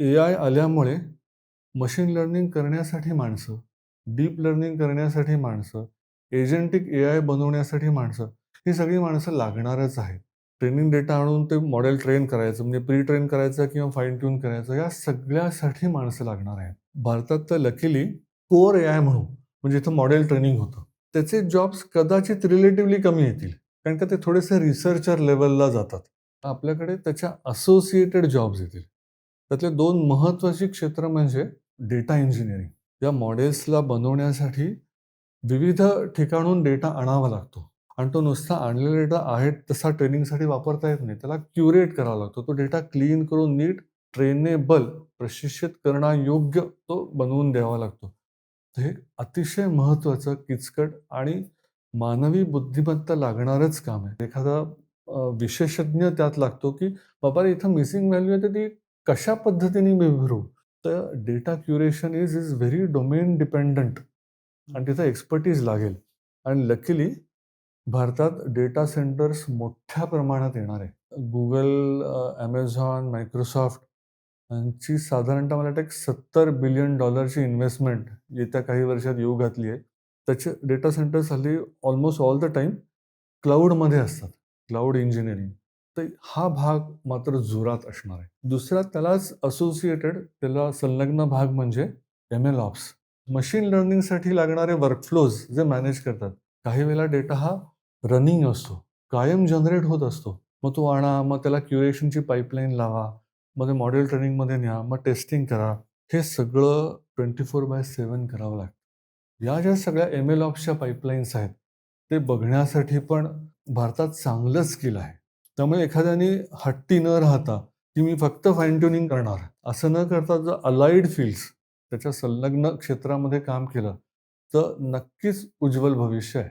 AI आल्यामुळे machine learning करण्यासाठी माणसं, डीप लर्निंग करण्यासाठी माणसं, एजंटिक AI बनवण्यासाठी माणसं, ही सगळी माणसं लागणारच आहेत. ट्रेनिंग डेटा आणून ते मॉडेल ट्रेन करायचं, म्हणजे प्री ट्रेन करायचं किंवा फाईन ट्यून करायचं, या सगळ्यासाठी माणसं लागणार आहेत. भारतात तर लकीली कोर AI म्हणून, म्हणजे इथं मॉडेल ट्रेनिंग होतं. त्याचे जॉब्स कदाचित रिलेटिव्हली कमी येतील, कारण का ते थोडेसे रिसर्चर लेव्हलला जातात. आपल्याकडे त्याच्या असोसिएटेड जॉब्स येतील. त्यातले 2 महत्त्वाची क्षेत्र म्हणजे डेटा इंजिनिअरिंग. या मॉडेल्सला बनवण्यासाठी विविध ठिकाणून डेटा आणावा लागतो आणि तो नुसता आणलेला डेटा आहे तसा ट्रेनिंगसाठी वापरता येत नाही. त्याला क्युरेट करावा लागतो. तो डेटा क्लीन करून नीट ट्रेनेबल, प्रशिक्षित करण्यायोग्य तो बनवून द्यावा लागतो. तर हे अतिशय महत्त्वाचं, किचकट आणि मानवी बुद्धिमत्ता लागणारच काम आहे. एखादा विशेषज्ञ त्यात लागतो, की बाबा इथं मिसिंग व्हॅल्यू आहे, तर ती कशा पद्धतीने मी भरू? तर data curation is very domain dependent आणि तिथं एक्सपर्टीज लागेल. आणि लकीली भारतात डेटा सेंटर्स मोठ्या प्रमाणात येणार आहे. Google, Amazon, Microsoft यांची साधारणतः मला वाटतं $70 बिलियन इन्व्हेस्टमेंट येत्या काही वर्षात येऊ घातली आहे. त्याचे डेटा सेंटर्स हल्ली ऑलमोस्ट ऑल द टाईम क्लाउडमध्ये असतात. Cloud engineering. तर हा भाग मात्र जोरात असणार आहे. दुसरा त्यालाच असोसिएटेड, त्याला संलग्न भाग म्हणजे ML ऑप्स. मशीन लर्निंगसाठी लागणारे वर्कफ्लोज जे मॅनेज करतात. काही वेळेला डेटा हा रनिंग असतो, कायम जनरेट होत असतो. मग तो आणा, मग त्याला क्युरेशनची पाईपलाईन लावा, मग ते मॉडेल ट्रेनिंगमध्ये न्या, मग टेस्टिंग करा. हे सगळं 24/7 करावं लागतं. या ज्या सगळ्या ML ऑप्सच्या पाईपलाईन्स आहेत, ते बघण्यासाठी पण भारतात चांगलं स्किल आहे. त्यामुळे एखाद्याने हट्टी न राहता, की मी फक्त फाईन ट्युनिंग करणार, असं न करता जर अलाइड फील्ड्स, त्याच्या संलग्न क्षेत्रामध्ये काम केलं, तर नक्कीच उज्ज्वल भविष्य आहे.